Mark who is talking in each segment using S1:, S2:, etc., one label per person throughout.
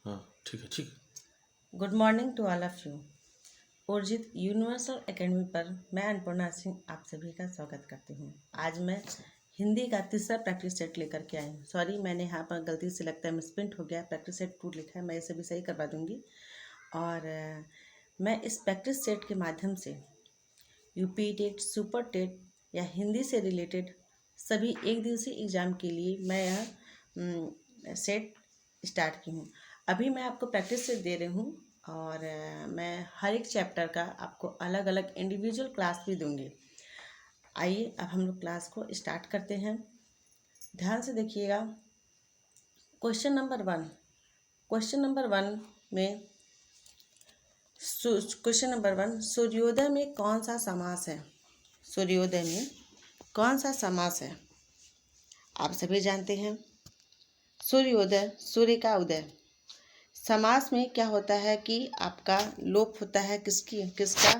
S1: हाँ ठीक है ठीक है।
S2: Good morning to all of you. Urjit universal academy पर मैं अन्नपूर्णा सिंह आप सभी का स्वागत करती हूँ। आज मैं हिंदी का तीसरा प्रैक्टिस सेट लेकर के आई हूँ। सॉरी, मैंने यहाँ पर गलती से लगता है मिसप्रिंट हो गया, प्रैक्टिस सेट 2 लिखा है, मैं इसे भी सही करवा दूँगी। और मैं इस प्रैक्टिस सेट के माध्यम से यूपी टेट, सुपर टेट या हिंदी से रिलेटेड सभी एक दिवसीय एग्ज़ाम के लिए मैं यह सेट स्टार्ट की हूँ। अभी मैं आपको प्रैक्टिस सेट दे रही हूँ और मैं हर एक चैप्टर का आपको अलग अलग इंडिविजुअल क्लास भी दूंगी। आइए अब हम लोग क्लास को स्टार्ट करते हैं। ध्यान से देखिएगा। क्वेश्चन नंबर 1 में क्वेश्चन नंबर 1, सूर्योदय में कौन सा समास है? सूर्योदय में कौन सा समास है? आप सभी जानते हैं सूर्योदय, सूर्य का उदय। समास में क्या होता है कि आपका लोप होता है, किसका?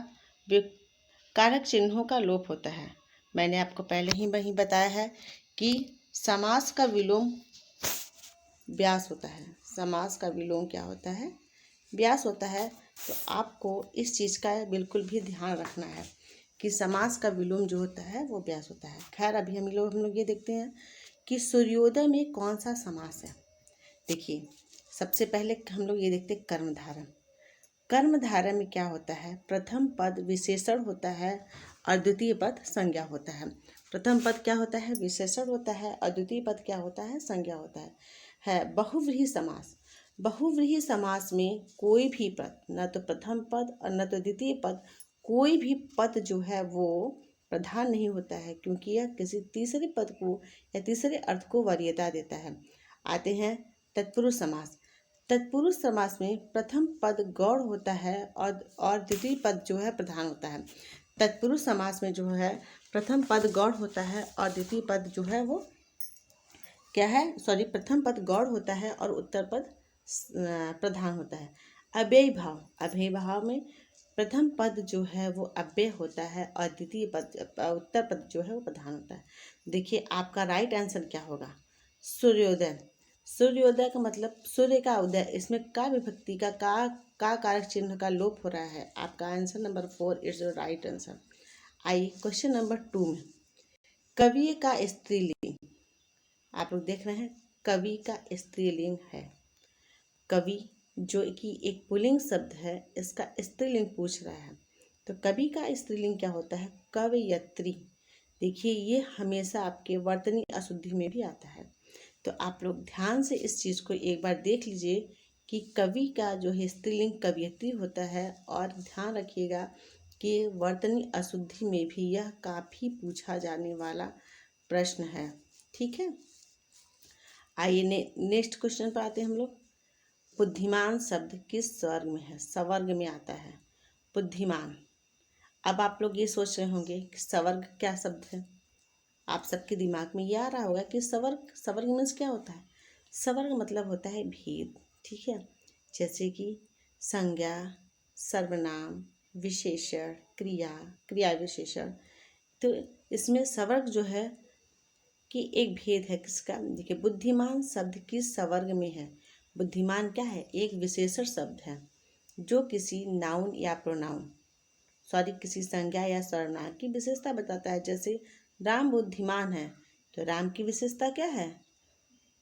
S2: कारक चिन्हों का लोप होता है। मैंने आपको पहले ही वही बताया है कि समास का विलोम व्यास होता है। समास का विलोम क्या होता है? व्यास होता है। तो आपको इस चीज़ का बिल्कुल भी ध्यान रखना है कि समास का विलोम जो होता है वो व्यास होता है। खैर, अभी हम लोग ये देखते हैं कि सूर्योदय में कौन सा समास है। देखिए, सबसे पहले हम लोग ये देखते हैं कर्मधारय। कर्मधारय में क्या होता है? प्रथम पद विशेषण होता है और द्वितीय पद संज्ञा होता है। प्रथम पद क्या होता है? विशेषण होता है और द्वितीय पद क्या होता है? संज्ञा होता है। बहुव्रीहि समास। बहुव्रीहि समास में कोई भी पद, न तो प्रथम पद और न तो द्वितीय पद, कोई भी पद जो है वो प्रधान नहीं होता है, क्योंकि यह किसी तीसरे पद को या तीसरे अर्थ को वरीयता देता है। आते हैं तत्पुरुष समास। तत्पुरुष समास में प्रथम पद गौड़ होता है और द्वितीय पद जो है प्रधान होता है। तत्पुरुष समास में जो है प्रथम पद गौड़ होता है और द्वितीय पद जो है वो क्या है? सॉरी, प्रथम पद गौड़ होता है और उत्तर पद प्रधान होता है। अव्ययी भाव। अव्ययी भाव में प्रथम पद जो है वो अव्यय होता है और द्वितीय पद उत्तर पद जो है वो प्रधान होता है। देखिए, आपका राइट आंसर क्या होगा? सूर्योदय। सूर्योदय का मतलब सूर्य का उदय। इसमें का विभक्ति का कारक चिन्ह का लोप हो रहा है। आपका answer number 4 is your right answer. आइए क्वेश्चन नंबर 2 में, कवि का स्त्रीलिंग। आप लोग देख रहे हैं कवि का स्त्रीलिंग है। कवि जो कि एक पुल्लिंग शब्द है, इसका स्त्रीलिंग पूछ रहा है। तो कवि का स्त्रीलिंग क्या होता है? कवयत्री। देखिए, ये हमेशा आपके वर्तनी अशुद्धि में भी आता है। तो आप लोग ध्यान से इस चीज़ को एक बार देख लीजिए कि कवि का जो है स्त्रीलिंग कवयत्री होता है। और ध्यान रखिएगा कि वर्तनी अशुद्धि में भी यह काफ़ी पूछा जाने वाला प्रश्न है। ठीक है, आइए नेक्स्ट क्वेश्चन पर आते हैं हम लोग। बुद्धिमान शब्द किस स्वर्ग में है? सवर्ग में आता है बुद्धिमान। अब आप लोग ये सोच रहे होंगे कि सवर्ग क्या शब्द है? आप सबके दिमाग में ये आ रहा होगा कि सवर्ग मीन्स क्या होता है? सवर्ग मतलब होता है भेद। ठीक है, जैसे कि संज्ञा, सर्वनाम, विशेषण, क्रिया विशेषण। तो इसमें सवर्ग जो है कि एक भेद है। किसका? देखिए, बुद्धिमान शब्द किस सवर्ग में है? बुद्धिमान क्या है? एक विशेषण शब्द है जो किसी नाउन या प्रोनाउन, सॉरी, किसी संज्ञा या सर्वनाम की विशेषता बताता है। जैसे राम बुद्धिमान है, तो राम की विशेषता क्या है?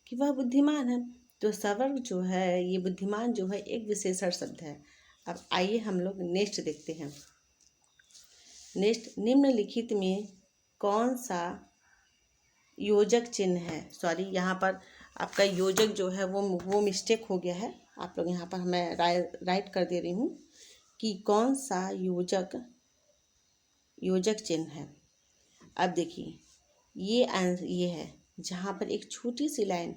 S2: कि वह बुद्धिमान है। तो सवर्ग जो है, ये बुद्धिमान जो है, एक विशेषण शब्द है। अब आइए हम लोग नेक्स्ट देखते हैं। नेक्स्ट, निम्नलिखित में कौन सा योजक चिन्ह है? सॉरी, यहाँ पर आपका योजक जो है वो मिस्टेक हो गया है। आप लोग यहाँ पर मैं राइट कर दे रही हूँ कि कौन सा योजक चिन्ह है। अब देखिए, ये है जहाँ पर एक छोटी सी लाइन,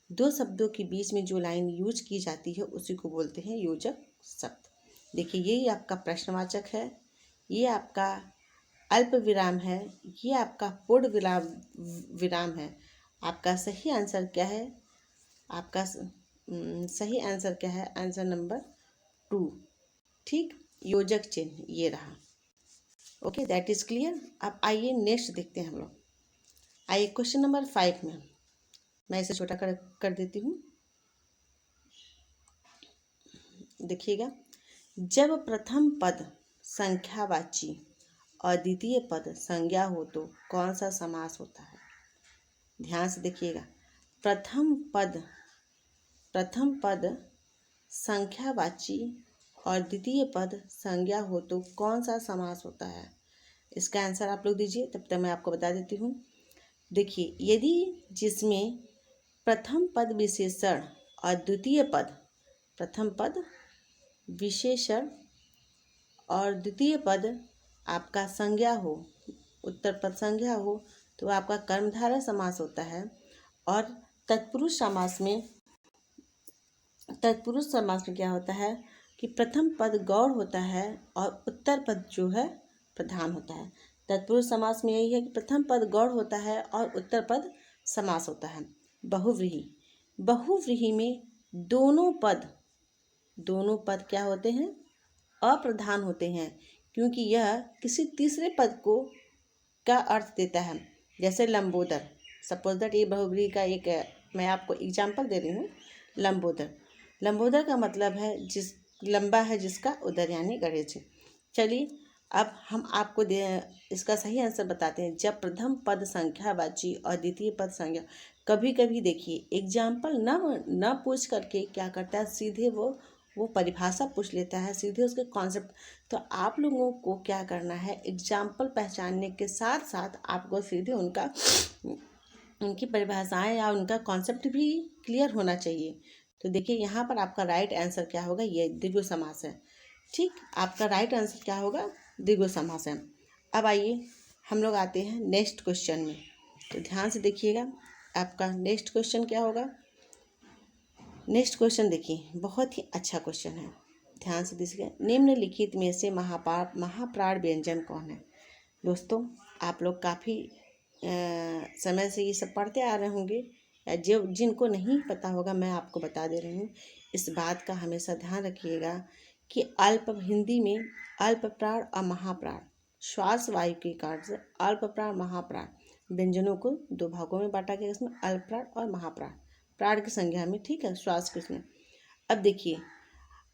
S2: दो शब्दों के बीच में जो लाइन यूज की जाती है उसी को बोलते हैं योजक शब्द। देखिए, ये आपका प्रश्नवाचक है, ये आपका अल्प विराम है, ये आपका पूर्ण विराम है। आपका सही आंसर क्या है? आपका सही आंसर क्या है? Answer number 2। ठीक, योजक चिन्ह ये रहा। Okay, that is clear. अब आइए नेक्स्ट देखते हैं हम लोग। आइए क्वेश्चन नंबर 5 में, मैं इसे छोटा कर देती हूँ। देखिएगा, जब प्रथम पद संख्यावाची और द्वितीय पद संज्ञा हो तो कौन सा समास होता है? ध्यान से देखिएगा, प्रथम पद संख्यावाची और द्वितीय पद संज्ञा हो तो कौन सा समास होता है? इसका आंसर आप लोग दीजिए, तब तक मैं आपको बता देती हूँ। देखिए, यदि जिसमें प्रथम पद विशेषण और द्वितीय पद, प्रथम पद विशेषण और द्वितीय पद आपका संज्ञा हो, उत्तर पद संज्ञा हो, तो आपका कर्मधारय समास होता है। और तत्पुरुष समास में क्या होता है कि प्रथम पद गौड़ होता है और उत्तर पद जो है प्रधान होता है। तत्पुरुष समास में यही है कि प्रथम पद गौड़ होता है और उत्तर पद समास होता है। बहुव्रीहि में दोनों पद क्या होते हैं? अप्रधान होते हैं, क्योंकि यह किसी तीसरे पद को का अर्थ देता है। जैसे लंबोदर, सपोज दैट ये बहुव्रीहि का एक मैं आपको एग्जाम्पल दे रही हूँ। लंबोदर का मतलब है लंबा है जिसका उदर, यानी गणेश। चलिए, अब हम आपको इसका सही आंसर बताते हैं। जब प्रथम पद संख्यावाची और द्वितीय पद संज्ञा, कभी कभी देखिए एग्जाम्पल न पूछ करके क्या करता है, सीधे वो परिभाषा पूछ लेता है, सीधे उसके कॉन्सेप्ट। तो आप लोगों को क्या करना है, एग्जाम्पल पहचानने के साथ साथ आपको सीधे उनकी परिभाषाएं या उनका कॉन्सेप्ट भी क्लियर होना चाहिए। तो देखिए, यहाँ पर आपका राइट आंसर क्या होगा? ये द्विगु समास है। ठीक, आपका राइट आंसर क्या होगा? द्विगु समास है। अब आइए हम लोग आते हैं नेक्स्ट क्वेश्चन में। तो ध्यान से देखिएगा, आपका नेक्स्ट क्वेश्चन क्या होगा? नेक्स्ट क्वेश्चन देखिए, बहुत ही अच्छा क्वेश्चन है, ध्यान से देखिएगा। निम्नलिखित में से महाप्राण व्यंजन कौन है? दोस्तों, आप लोग काफ़ी समय से ये सब पढ़ते आ रहे होंगे, या जिनको नहीं पता होगा मैं आपको बता दे रही हूँ। इस बात का हमेशा ध्यान रखिएगा कि हिंदी में अल्प प्राण और महाप्राण, श्वास वायु के कार्य से अल्प प्राण महाप्राण व्यंजनों को दो भागों में बांटा गया, इसमें अल्प प्राण और महाप्राण, प्राण की संज्ञा में, ठीक है, श्वास के उसमें। अब देखिए,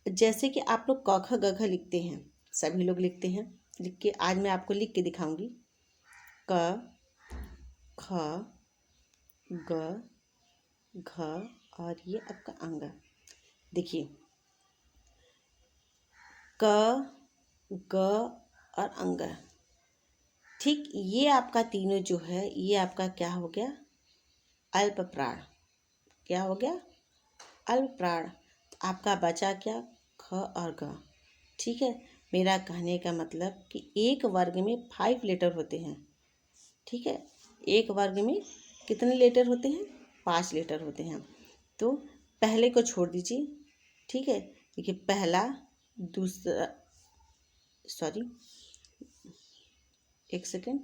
S2: जैसे कि आप लोग क ख ग घ लिखते हैं, सभी लोग लिखते हैं, लिख के आज मैं आपको लिख के दिखाऊंगी। क ख ग घ और ये आपका अंग। देखिए, क ग और अंग, ठीक, ये आपका तीनों जो है ये आपका क्या हो गया? अल्प प्राण। क्या हो गया? अल्प प्राण। आपका बचा क्या? ख और ग। ठीक है, मेरा कहने का मतलब कि एक वर्ग में 5 लेटर होते हैं। ठीक है, एक वर्ग में कितने लेटर होते हैं? 5 लेटर होते हैं। तो पहले को छोड़ दीजिए, ठीक है। देखिए, पहला, दूसरा, सॉरी एक सेकेंड,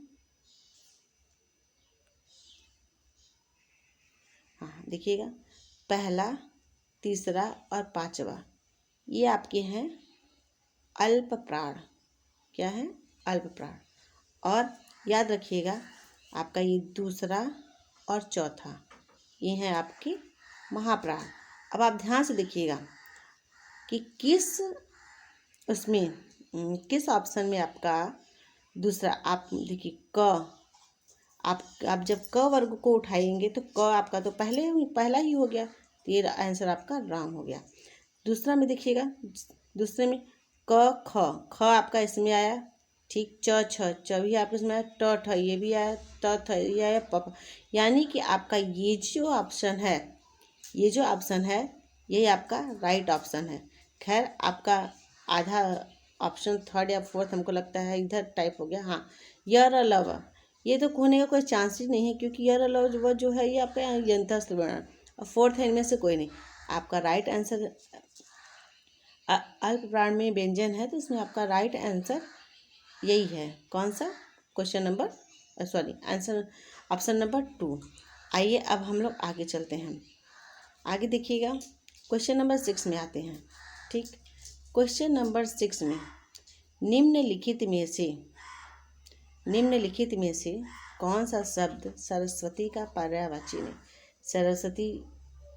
S2: हाँ देखिएगा, पहला, तीसरा और पांचवा ये आपके हैं अल्प प्राण। क्या है? अल्प प्राण। और याद रखिएगा, आपका ये दूसरा और चौथा ये हैं आपके महाप्राण। अब आप ध्यान से देखिएगा कि किस ऑप्शन में आपका दूसरा, आप देखिए क, आप जब क वर्ग को उठाएंगे तो क आपका तो पहला ही हो गया, तो ये आंसर आपका रॉन्ग हो गया। दूसरा में देखिएगा, दूसरे में क ख आपका इसमें आया, ठीक, च भी आपका इसमें आया, ट ठ ये भी आया, त थ ये आया, प, यानी कि आपका ये जो ऑप्शन है यही आपका राइट ऑप्शन है। खैर, आपका आधा ऑप्शन थर्ड या फोर्थ हमको लगता है इधर टाइप हो गया। हाँ, यर और लव, ये तो होने का कोई चांस ही नहीं है, क्योंकि यर और लव जो है ये आपका यंत्रस्थ वर्ण, और फोर्थ है इनमें से कोई नहीं। आपका राइट आंसर अल्प प्राण में व्यंजन है, तो इसमें आपका राइट आंसर यही है। कौन सा? Answer option number 2। आइए अब हम लोग आगे चलते हैं। आगे देखिएगा, क्वेश्चन नंबर 6 में आते हैं। ठीक, क्वेश्चन नंबर 6 में निम्नलिखित में से कौन सा शब्द सरस्वती का पर्यायवाची नहीं? सरस्वती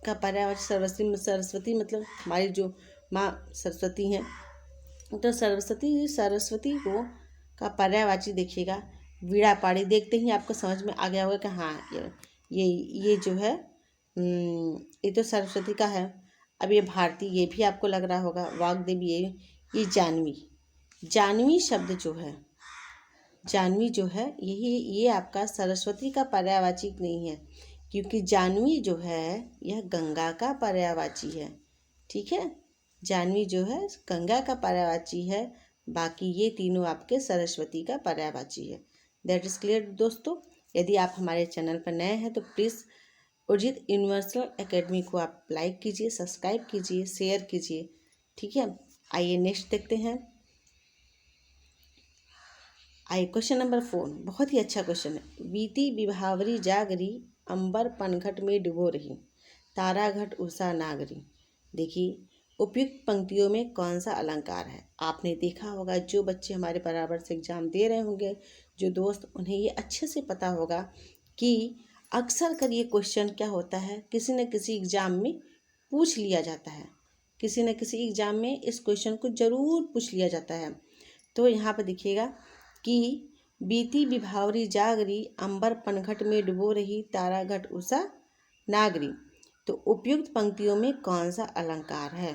S2: का पर्यायवाची, सरस्वती मतलब हमारी जो माँ सरस्वती हैं। तो सरस्वती को का पर्यायवाची देखिएगा वीणा पाणी। देखते ही आपको समझ में आ गया होगा कि हाँ ये जो है ये तो सरस्वती का है। अब ये भारती, ये भी आपको लग रहा होगा। वाग्देवी, ये जानवी। जानवी शब्द जो है, जानवी जो है ये आपका सरस्वती का पर्यायवाची नहीं है, क्योंकि जानवी जो है यह गंगा का पर्यायवाची है। ठीक है, जानवी जो है गंगा का पर्यायवाची है, बाकी ये तीनों आपके सरस्वती का पर्यायवाची है। दैट इज क्लियर दोस्तों। यदि आप हमारे चैनल पर नए हैं तो प्लीज़ उर्जित यूनिवर्सल एकेडमी को आप लाइक कीजिए, सब्सक्राइब कीजिए, शेयर कीजिए। ठीक है, आइए नेक्स्ट देखते हैं। आइए क्वेश्चन नंबर 4, बहुत ही अच्छा क्वेश्चन है। बीती विभावरी जागरी, अंबर पनघट में डुबो रही, तारा घट उषा नागरी। देखिए उपयुक्त पंक्तियों में कौन सा अलंकार है। आपने देखा होगा, जो बच्चे हमारे बराबर से एग्जाम दे रहे होंगे, जो दोस्त, उन्हें ये अच्छे से पता होगा कि अक्सर कर ये क्वेश्चन क्या होता है, किसी न किसी एग्जाम में पूछ लिया जाता है। किसी न किसी एग्जाम में इस क्वेश्चन को जरूर पूछ लिया जाता है। तो यहाँ पर देखिएगा कि बीती विभावरी जागरी, अंबर पनघट में डुबो रही, तारा घट उषा नागरी। तो उपयुक्त पंक्तियों में कौन सा अलंकार है।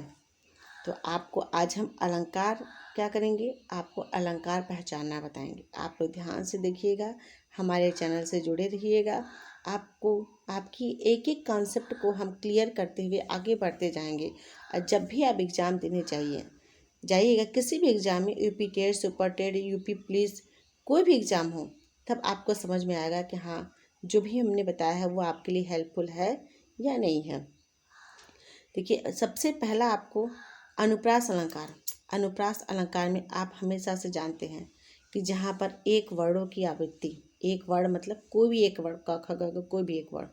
S2: तो आपको आज हम अलंकार क्या करेंगे, आपको अलंकार पहचानना बताएंगे। आप लोग ध्यान से देखिएगा, हमारे चैनल से जुड़े रहिएगा। आपको आपकी एक एक कॉन्सेप्ट को हम क्लियर करते हुए आगे बढ़ते जाएंगे। और जब भी आप एग्ज़ाम देने जाइएगा, किसी भी एग्ज़ाम में, UP TET, super TET, UP police, कोई भी एग्ज़ाम हो, तब आपको समझ में आएगा कि हाँ जो भी हमने बताया है वो आपके लिए हेल्पफुल है या नहीं है। देखिए सबसे पहला आपको अनुप्रास अलंकार। अनुप्रास अलंकार में आप हमेशा से जानते हैं कि जहाँ पर एक वर्णों की आवृत्ति, एक वर्ण मतलब कोई भी एक वर्ण, क ख ग घ, कोई भी एक वर्ण,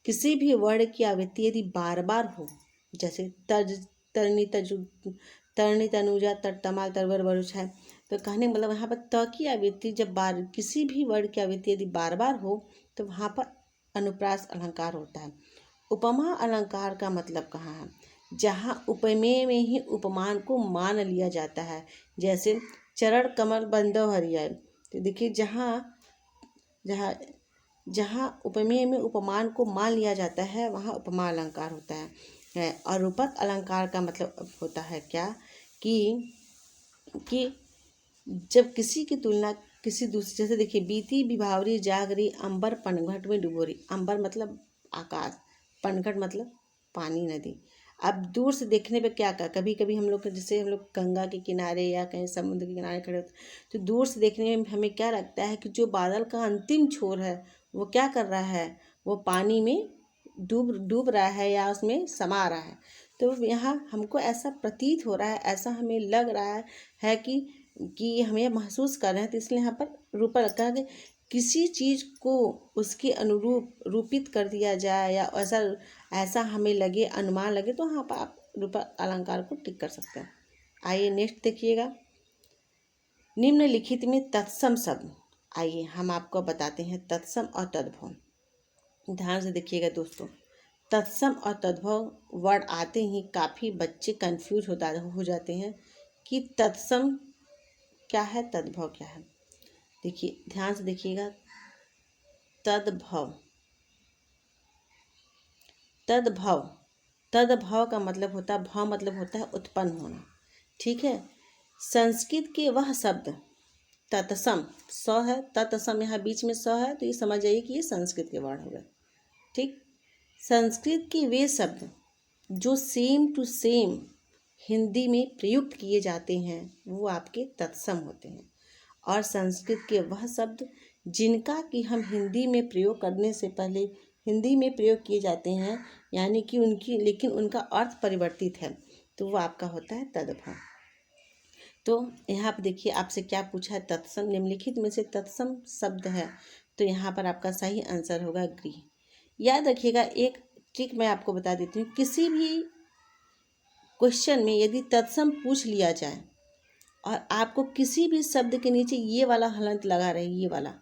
S2: किसी भी वर्ण की आवृत्ति यदि बार बार हो, जैसे तज, तरनी, तजु, तरनी, तनुजा, तर, तमाल, तरवर, वरुष है, तो कहने मतलब यहाँ पर त की आवृत्ति जब किसी भी वर्ण की आवृत्ति यदि बार बार हो तो वहाँ पर अनुप्रास अलंकार होता है। उपमा अलंकार का मतलब कहाँ है, जहाँ उपमेय में ही उपमान को मान लिया जाता है। जैसे चरण कमल बंदो हरिया, तो देखिए जहाँ जहाँ जहाँ उपमेय में उपमान को मान लिया जाता है वहाँ उपमा अलंकार होता है। और रूपक अलंकार का मतलब होता है क्या कि जब किसी की तुलना किसी दूसरे, जैसे देखिए बीती विभावरी जागरी, अंबर पनघट में डुबोरी। अंबर मतलब आकाश, पनघट मतलब पानी, नदी। अब दूर से देखने पे क्या का, कभी कभी हम लोग जैसे हम लोग गंगा के किनारे या कहीं समुद्र के किनारे खड़े होते तो दूर से देखने में हमें क्या लगता है कि जो बादल का अंतिम छोर है वो क्या कर रहा है, वो पानी में डूब रहा है या उसमें समा रहा है। तो यहाँ हमको ऐसा प्रतीत हो रहा है, ऐसा हमें लग रहा है कि हम ये महसूस कर रहे हैं। तो इसलिए यहाँ पर रूपक रखा है, किसी चीज़ को उसके अनुरूप रूपित कर दिया जाए या ऐसा हमें लगे, अनुमान लगे, तो वहाँ पर आप रूपक अलंकार को टिक कर सकते हैं। आइए नेक्स्ट देखिएगा। निम्नलिखित में तत्सम शब्द, आइए हम आपको बताते हैं तत्सम और तद्भव। ध्यान से देखिएगा दोस्तों, तत्सम और तद्भव वर्ड आते ही काफ़ी बच्चे कंफ्यूज हो जाते हैं कि तत्सम क्या है, तद्भव क्या है। देखिए ध्यान से देखिएगा, तद्भव, तद्भव, तद्भव का मतलब होता है, भव मतलब होता है उत्पन्न होना। ठीक है, संस्कृत के वह शब्द तत्सम, स है, तत्सम यहाँ बीच में स है, तो ये समझ जाइए कि ये संस्कृत के वर्ड हो गए। ठीक, संस्कृत के वे शब्द जो सेम टू सेम हिंदी में प्रयुक्त किए जाते हैं वो आपके तत्सम होते हैं। और संस्कृत के वह शब्द जिनका कि हम हिंदी में प्रयोग करने से पहले हिंदी में प्रयोग किए जाते हैं, यानी कि लेकिन उनका अर्थ परिवर्तित है, तो वो आपका होता है तद्भव। तो यहाँ पर देखिए आपसे क्या पूछा है, तत्सम। निम्नलिखित में से तत्सम शब्द है, तो यहाँ पर आपका सही आंसर होगा गृह। याद रखिएगा, एक ट्रिक मैं आपको बता देती हूँ, किसी भी क्वेश्चन में यदि तत्सम पूछ लिया जाए और आपको किसी भी शब्द के नीचे ये वाला हलंत लगा रहे, ये वाला,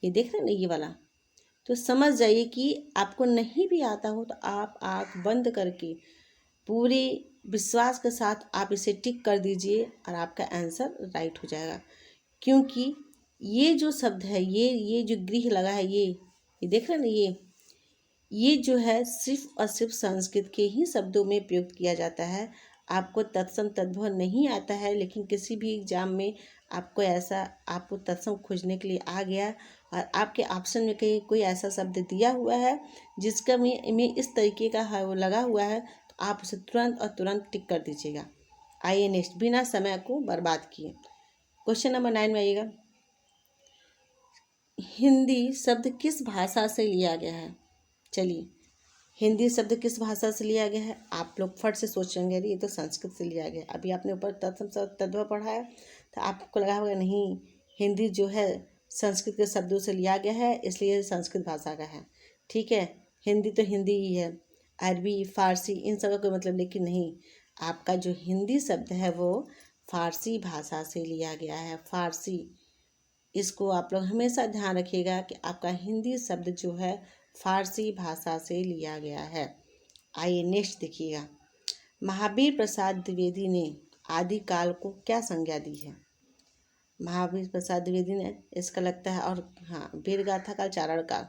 S2: ये देख रहे हैं ना, ये वाला, तो समझ जाइए कि आपको नहीं भी आता हो तो आप आँख बंद करके पूरे विश्वास के साथ आप इसे टिक कर दीजिए और आपका आंसर राइट हो जाएगा। क्योंकि ये जो शब्द है, ये जो गृह लगा है, ये देख रहे हैं ना, ये जो है सिर्फ और सिर्फ संस्कृत के ही शब्दों में प्रयुक्त किया जाता है। आपको तत्सम तद्भव नहीं आता है, लेकिन किसी भी एग्जाम में आपको ऐसा, आपको तत्सम खोजने के लिए आ गया और आपके ऑप्शन में कहीं कोई ऐसा शब्द दिया हुआ है जिसका में इस तरीके का है वो लगा हुआ है, तो आप उसे तुरंत और तुरंत टिक कर दीजिएगा। आइए नेक्स्ट, बिना समय को बर्बाद किए क्वेश्चन नंबर 9 में आइएगा। हिंदी शब्द किस भाषा से लिया गया है? चलिए, हिंदी शब्द किस भाषा से लिया गया है? आप लोग फट से सोचेंगे अरे ये तो संस्कृत से लिया गया। अभी आपने ऊपर तत्सम तद्भव पढ़ा है तो आपको लगा होगा नहीं, हिंदी जो है संस्कृत के शब्दों से लिया गया है, इसलिए संस्कृत भाषा का है। ठीक है, हिंदी तो हिंदी ही है, अरबी फारसी इन सब का कोई मतलब, लेकिन नहीं, आपका जो हिंदी शब्द है वो फारसी भाषा से लिया गया है। फारसी, इसको आप लोग हमेशा ध्यान रखिएगा कि आपका हिंदी शब्द जो है फारसी भाषा से लिया गया है। आइए नेक्स्ट देखिएगा। महावीर प्रसाद द्विवेदी ने आदिकाल को क्या संज्ञा दी है? महावीर प्रसाद द्विवेदी ने, इसका लगता है, और हाँ, वीर गाथा काल, चारण काल,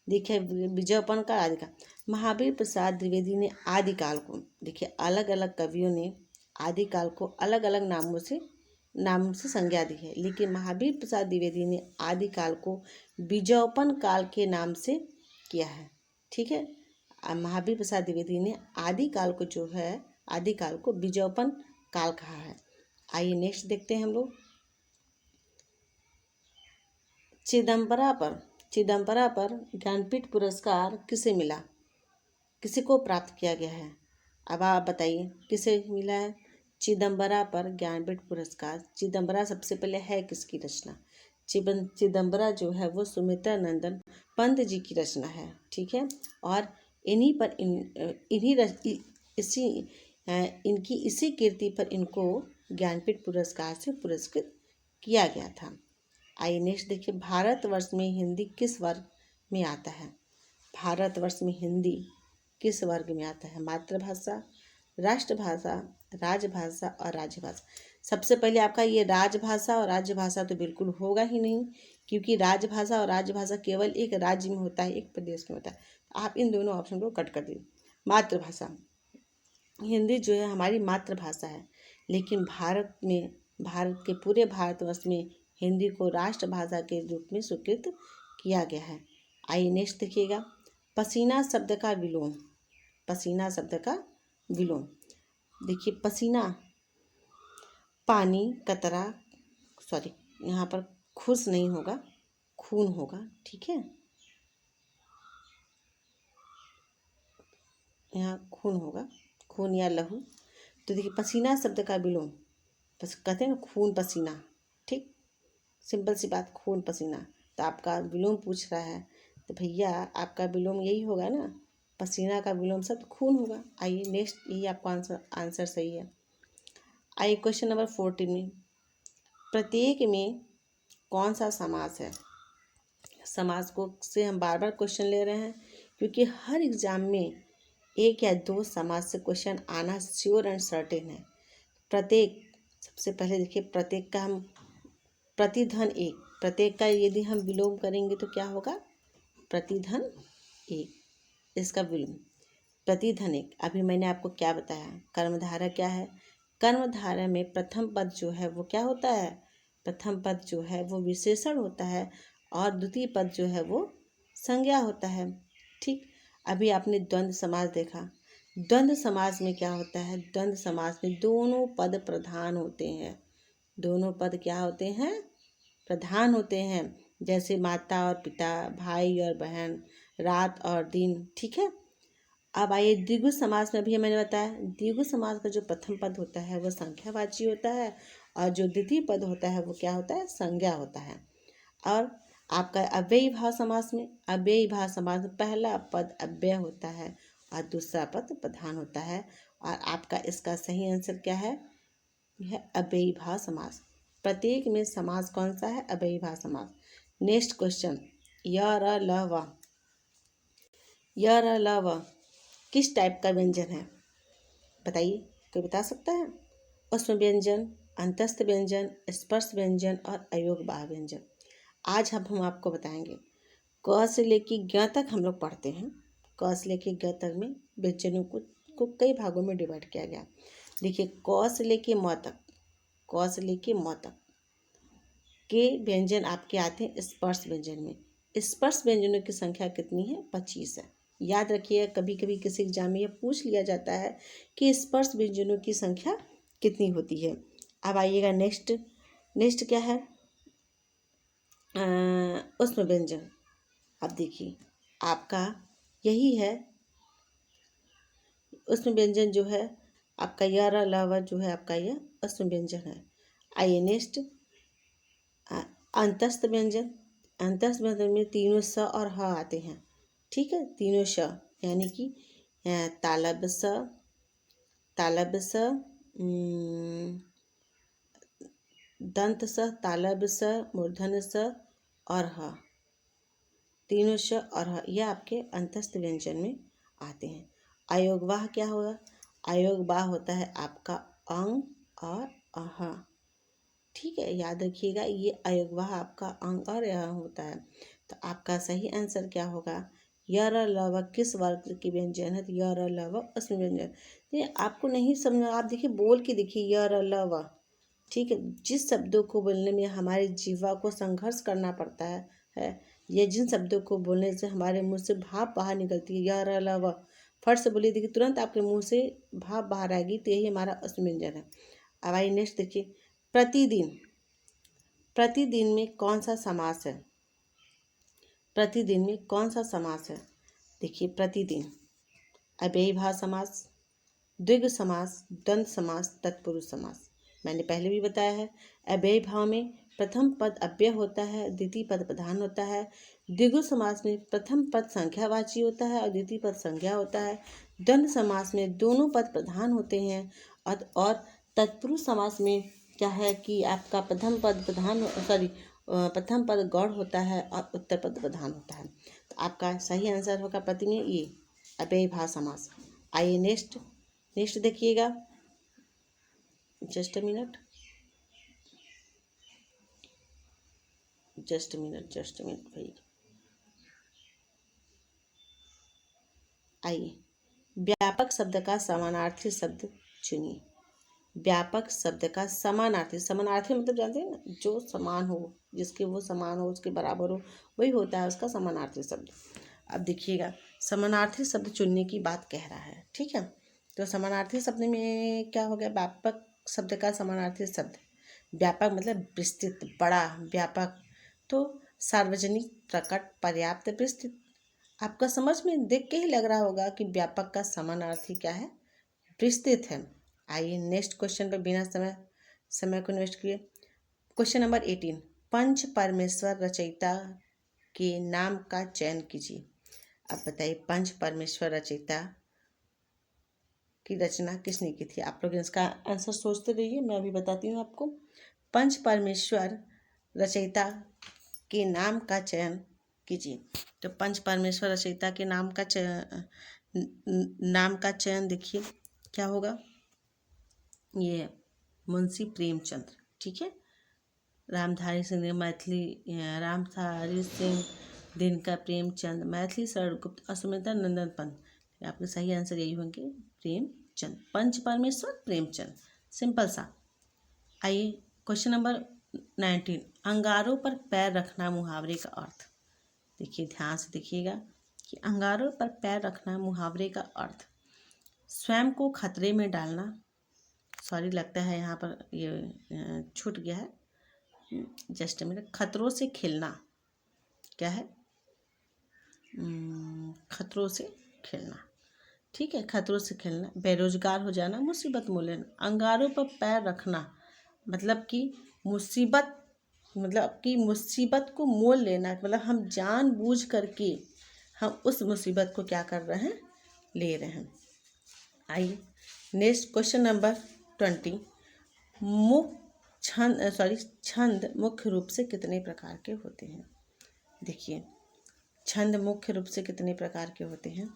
S2: देखिए विजयपन काल, आदिकाल। महावीर प्रसाद द्विवेदी ने आदिकाल को, देखिए अलग अलग कवियों ने आदिकाल को अलग अलग नाम से संज्ञा दी है, लेकिन महावीर प्रसाद द्विवेदी ने आदिकाल को विजयपन काल के नाम से किया है। ठीक है, महावीर प्रसाद द्विवेदी ने आदिकाल को जो है, आदिकाल को विजयपन काल कहा है। आइए नेक्स्ट देखते हैं हम लोग। चिदम्बरा पर ज्ञानपीठ पुरस्कार किसे मिला? किसी को प्राप्त किया गया है? अब आप बताइए किसे मिला है चिदम्बरा पर ज्ञानपीठ पुरस्कार? चिदम्बरा सबसे पहले है किसकी रचना? चिदम्बरा जो है वो सुमित्रा नंदन पंत जी की रचना है। ठीक है, और इनकी इसी कीर्ति पर इनको ज्ञानपीठ पुरस्कार से पुरस्कृत किया गया था। आइए नेक्स्ट देखिए। भारतवर्ष में हिंदी किस वर्ग में आता है? भारतवर्ष में हिंदी किस वर्ग में आता है? मातृभाषा, राष्ट्रभाषा, राजभाषा और राज्यभाषा। सबसे पहले आपका ये राजभाषा और राज्यभाषा तो बिल्कुल होगा ही नहीं, क्योंकि राजभाषा और राज्यभाषा केवल एक राज्य में होता है, एक प्रदेश में होता है। आप इन दोनों ऑप्शन को कट कर दीजिए। मातृभाषा, हिंदी जो है हमारी मातृभाषा है, लेकिन भारत के पूरे भारतवर्ष में हिंदी को राष्ट्रभाषा के रूप में स्वीकृत किया गया है। आइए नेक्स्ट देखिएगा। पसीना शब्द का विलोम, पसीना शब्द का विलोम, देखिए पसीना, पानी, कतरा, सॉरी यहाँ पर खुश नहीं होगा, खून होगा। ठीक है, यहाँ खून होगा, खून या लहू। तो देखिए पसीना शब्द का विलोम, बस कहते हैं ना खून पसीना। ठीक, सिंपल सी बात, खून पसीना। तो आपका विलोम पूछ रहा है तो भैया आपका विलोम यही होगा ना, पसीना का विलोम शब्द खून होगा। आइए नेक्स्ट, यही आपका आंसर सही है। आइए क्वेश्चन नंबर 14 में, प्रत्येक में कौन सा समास है? समास को से हम बार बार क्वेश्चन ले रहे हैं क्योंकि हर एग्जाम में एक या दो समास से क्वेश्चन आना श्योर एंड सर्टेन है। प्रत्येक, सबसे पहले देखिए प्रत्येक का हम प्रतिधन एक, प्रत्येक का यदि हम विलोम करेंगे तो क्या होगा? प्रतिधन एक, इसका विलोम प्रतिधन एक। अभी मैंने आपको क्या बताया, कर्मधारय क्या है? कर्मधारय में प्रथम पद जो है वो क्या होता है? प्रथम पद जो है वो विशेषण होता है और द्वितीय पद जो है वो संज्ञा होता है। ठीक, अभी आपने द्वंद्व समास देखा। द्वंद्व समास में क्या होता है? द्वंद्व समास में दोनों पद प्रधान होते हैं। दोनों पद क्या होते हैं? प्रधान होते हैं। जैसे माता और पिता, भाई और बहन, रात और दिन। ठीक है, अब आइए द्विगु समास में भी मैंने बताया, द्विगु समास का जो प्रथम पद होता है वो संख्यावाची होता है और जो द्वितीय पद होता है वो क्या होता है? संज्ञा होता है। और आपका अव्ययी भाव समास में, अव्ययी भाव समास में पहला पद अव्यय होता है और दूसरा पद प्रधान होता है। और आपका इसका सही आंसर क्या है? यह अव्ययी भाव समास। प्रत्येक में समास कौन सा है? अव्ययी भाव समास। नेक्स्ट क्वेश्चन, य र ल व, य र ल व किस टाइप का व्यंजन है? बताइए, कोई बता सकता है? ऊष्म व्यंजन, अंतस्थ व्यंजन, स्पर्श व्यंजन और अयोगवाह व्यंजन। आज हम आपको बताएंगे। क से लेके ज्ञ तक हम लोग पढ़ते हैं। क से लेके ज्ञ तक में व्यंजनों को कई भागों में डिवाइड किया गया। देखिए, क से लेके म तक, क से लेके म तक के व्यंजन आपके आते हैं स्पर्श व्यंजन में। स्पर्श व्यंजनों की संख्या कितनी है? 25 है। याद रखिए, कभी कभी किसी एग्जाम में यह पूछ लिया जाता है कि स्पर्श व्यंजनों की संख्या कितनी होती है। अब आइएगा नेक्स्ट क्या है? ऊष्म व्यंजन। अब देखिए, आपका यही है ऊष्म व्यंजन जो है आपका य र ल व जो है आपका यह ऊष्म व्यंजन है। आइए नेक्स्ट, अंतस्थ व्यंजन। अंतस्थ व्यंजन में तीनों स और ह आते हैं। ठीक है, तीनों श यानी कि तालब स, दंत स, तालब स, मूर्धन्य स और ह, तीनों श और ह, यह आपके अंतस्थ व्यंजन में आते हैं। अयोगवाह क्या होगा? अयोगवाह होता है आपका अंग और अह। ठीक है, याद रखिएगा, ये अयोगवाह आपका अंग और अह होता है। तो आपका सही आंसर क्या होगा? य र ल व किस वर्ग के व्यंजन है? तो य र ल व ऊष्म व्यंजन। ये आपको नहीं समझ, आप देखिए बोल के देखिए य र ल व। ठीक है, जिस शब्दों को बोलने में हमारे जीवा को संघर्ष करना पड़ता है ये जिन शब्दों को बोलने से हमारे मुंह से भाप बाहर निकलती है, य र ल व, फट से बोलिए, देखिए तुरंत आपके मुंह से भाप बाहर आएगी, तो यही हमारा ऊष्म व्यंजन है। अब आइए नेक्स्ट देखिए, प्रतिदिन। प्रतिदिन में कौन सा समास है? प्रतिदिन में कौन सा समास है? देखिए, प्रतिदिन अव्ययीभाव समास, द्विगु समास, द्वंद्व समास, तत्पुरुष समास। मैंने पहले भी बताया है, अव्ययी भाव में प्रथम पद अव्यय होता है, द्वितीय पद प्रधान होता है। द्विगु समास में प्रथम पद संख्यावाची होता है और द्वितीय पद संज्ञा होता है। द्वंद्व समास में दोनों पद प्रधान होते हैं और तत्पुरुष समास में क्या है कि आपका प्रथम पद गौड़ होता है और उत्तर पद प्रधान होता है। तो आपका सही आंसर होगा प्रति में ये अव्ययी भाव समास। आइए नेक्स्ट देखिएगा, जस्ट अ मिनट भाई। आइए, व्यापक शब्द का समानार्थी शब्द चुनिए। व्यापक शब्द का समानार्थी मतलब जानते हैं ना, जो समान हो, जिसके वो समान हो, उसके बराबर हो, वही होता है उसका समानार्थी शब्द। अब देखिएगा, समानार्थी शब्द चुनने की बात कह रहा है। ठीक है, तो समानार्थी शब्द में क्या हो गया? व्यापक शब्द का समानार्थी शब्द। व्यापक मतलब विस्तृत, बड़ा, व्यापक। तो सार्वजनिक, प्रकट, पर्याप्त, विस्तृत। आपका समझ में देख के ही लग रहा होगा कि व्यापक का समानार्थी क्या है? विस्तृत है। आइए नेक्स्ट क्वेश्चन पर बिना समय को नष्ट किए, क्वेश्चन नंबर 18, पंच परमेश्वर रचयिता के नाम का चयन कीजिए। अब बताइए, पंच परमेश्वर रचयिता की रचना किसने की थी? आप लोग इसका आंसर सोचते रहिए, मैं अभी बताती हूँ आपको। पंच परमेश्वर रचयिता के नाम का चयन कीजिए। तो पंच परमेश्वर रचयिता के नाम का चयन देखिए क्या होगा? ये मुंशी प्रेमचंद। ठीक है, रामधारी सिंह मैथिली, रामधारी सिंह दिनकर प्रेमचंद, मैथिली शरण गुप्त, अश्वमेधा नंदन पंत। आपके सही आंसर यही होंगे, प्रेमचंद। पंच परमेश्वर प्रेमचंद, सिंपल सा। आइए क्वेश्चन नंबर 19, अंगारों पर पैर रखना मुहावरे का अर्थ। देखिए, ध्यान से देखिएगा कि अंगारों पर पैर रखना मुहावरे का अर्थ स्वयं को खतरे में डालना। सॉरी, लगता है यहाँ पर ये छूट गया है, जस्ट मिनट। खतरों से खेलना क्या है? खतरों से खेलना। ठीक है, खतरों से खेलना, बेरोजगार हो जाना, मुसीबत मोल लेना। अंगारों पर पैर रखना मतलब कि मुसीबत को मोल लेना, मतलब हम जानबूझ करके हम उस मुसीबत को क्या कर रहे हैं? ले रहे हैं। आइए नेक्स्ट क्वेश्चन नंबर 20, छंद मुख्य रूप से कितने प्रकार के होते हैं? देखिए, छंद मुख्य रूप से कितने प्रकार के होते हैं?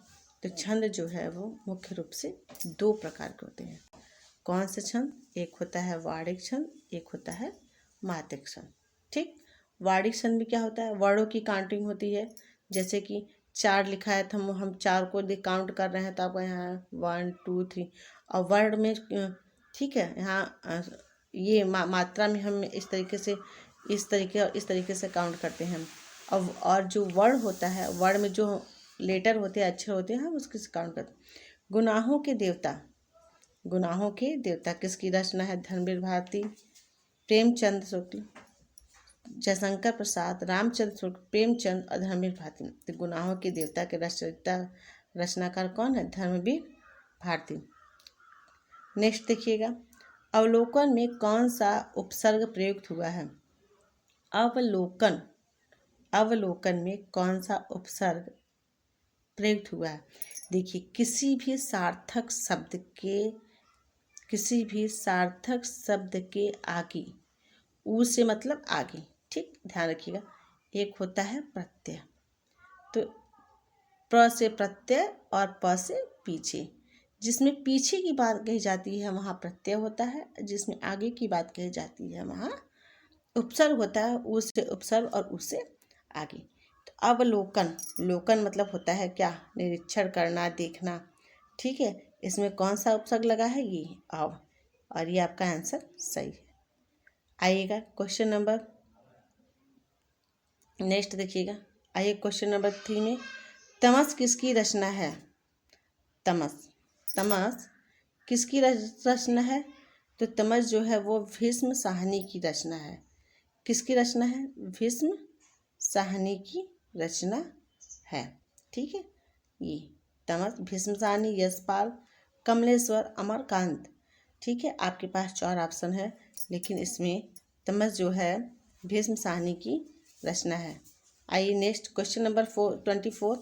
S2: तो छंद जो है वो मुख्य रूप से 2 प्रकार के होते हैं। कौन से छंद? एक होता है वार्णिक छंद, एक होता है मात्रिक छंद। ठीक, वार्णिक छंद में क्या होता है? वर्णों की काउंटिंग होती है। जैसे कि 4 लिखा है तो हम 4 को काउंट कर रहे हैं, तो आपको यहाँ 1 2 3। और वर्ण में ठीक है, यहाँ ये मात्रा में हम इस तरीके से और इस तरीके से काउंट करते हैं। और जो वर्ण होता है, वर्ण में जो लेटर होते हैं, अक्षर होते हैं, हम उसके से काउंट करते हैं। गुनाहों के देवता किसकी रचना है? धर्मवीर भारती, प्रेमचंद शुक्ल, जयशंकर प्रसाद, रामचंद्र शुक्ल, प्रेमचंद और धर्मवीर भारती। तो गुनाहों के देवता के रचनाकार कौन है? धर्मवीर भारती। नेक्स्ट देखिएगा, अवलोकन में कौन सा उपसर्ग प्रयुक्त हुआ है? अवलोकन में कौन सा उपसर्ग प्रयुक्त हुआ है? देखिए, किसी भी सार्थक शब्द के आगे, ऊ से मतलब आगे, ठीक, ध्यान रखिएगा। एक होता है प्रत्यय, तो प्र से प्रत्यय और प से पीछे। जिसमें पीछे की बात कही जाती है वहाँ प्रत्यय होता है, जिसमें आगे की बात कही जाती है वहाँ उपसर्ग होता है। ऊ से उपसर्ग और ऊ से आगे। तो अवलोकन, लोकन मतलब होता है क्या? निरीक्षण करना, देखना। ठीक है, इसमें कौन सा उपसर्ग लगा है? ये अव, और ये आपका आंसर सही है। आइएगा क्वेश्चन नंबर नेक्स्ट देखिएगा। आइए क्वेश्चन नंबर 3 में, तमस किसकी रचना है? तमस किसकी रचना है? तो तमस जो है वो भीष्म साहनी की रचना है। किसकी रचना है? भीष्म साहनी की रचना है। ठीक है, ये तमस भीष्म साहनी, यशपाल, कमलेश्वर, अमरकांत। ठीक है, आपके पास 4 ऑप्शन है, लेकिन इसमें तमस जो है भीष्म साहनी की रचना है। आइए नेक्स्ट क्वेश्चन नंबर 24,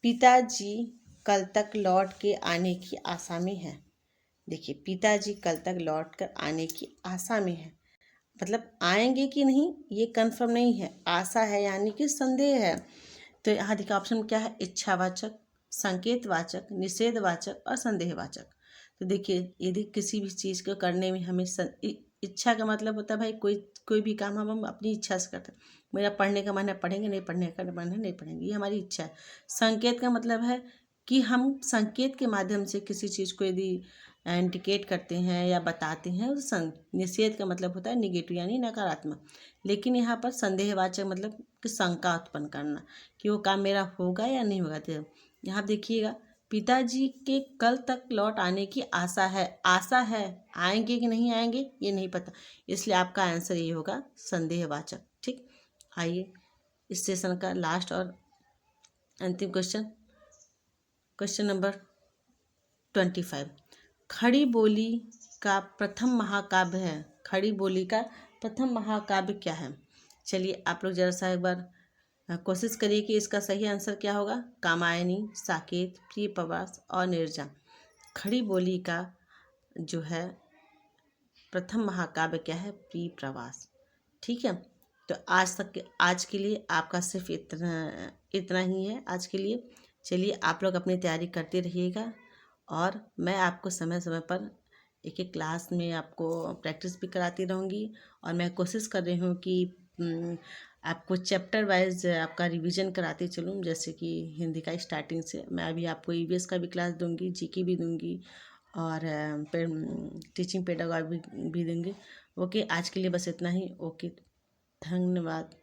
S2: पिताजी कल तक लौट के आने की आशा में है। देखिए, पिताजी कल तक लौट कर आने की आशा में है, मतलब आएंगे कि नहीं ये कंफर्म नहीं है, आशा है यानी कि संदेह है। तो यहाँ देखिए ऑप्शन में क्या है? इच्छावाचक, संकेतवाचक, निषेधवाचक और संदेहवाचक। तो देखिए, यदि किसी भी चीज़ को करने में हमें इच्छा का मतलब होता है भाई कोई भी काम हम अपनी इच्छा से करते हैं। मेरा पढ़ने का मन है, पढ़ेंगे, नहीं पढ़ने का मन है, नहीं पढ़ेंगे, ये हमारी इच्छा है। संकेत का मतलब है कि हम संकेत के माध्यम से किसी चीज़ को यदि इंडिकेट करते हैं या बताते हैं। निषेध का मतलब होता है निगेटिव यानी नकारात्मक। लेकिन यहाँ पर संदेहवाचक मतलब कि शंका उत्पन्न करना कि वो काम मेरा होगा या नहीं होगा। तो यहाँ देखिएगा, पिताजी के कल तक लौट आने की आशा है, आएंगे कि नहीं आएंगे ये नहीं पता, इसलिए आपका आंसर ये होगा संदेहवाचक। ठीक, आइए इस सेशन का लास्ट और अंतिम क्वेश्चन नंबर 25, खड़ी बोली का प्रथम महाकाव्य है। खड़ी बोली का प्रथम महाकाव्य क्या है? चलिए आप लोग जरा सा एक बार कोशिश करिए कि इसका सही आंसर क्या होगा। कामायनी, साकेत, प्रिय प्रवास और निर्जा। खड़ी बोली का जो है प्रथम महाकाव्य क्या है? प्रिय प्रवास। ठीक है, तो आज के लिए आपका सिर्फ इतना ही है आज के लिए। चलिए आप लोग अपनी तैयारी करते रहिएगा, और मैं आपको समय समय पर एक एक क्लास में आपको प्रैक्टिस भी कराती रहूँगी। और मैं कोशिश कर रही हूँ कि आपको चैप्टर वाइज आपका रिवीजन कराती चलूँ। जैसे कि हिंदी का स्टार्टिंग से मैं अभी आपको ईवीएस का भी क्लास दूँगी, जीके भी दूँगी, और टीचिंग पेडागॉजी भी दूँगी। ओके, आज के लिए बस इतना ही। ओके, धन्यवाद।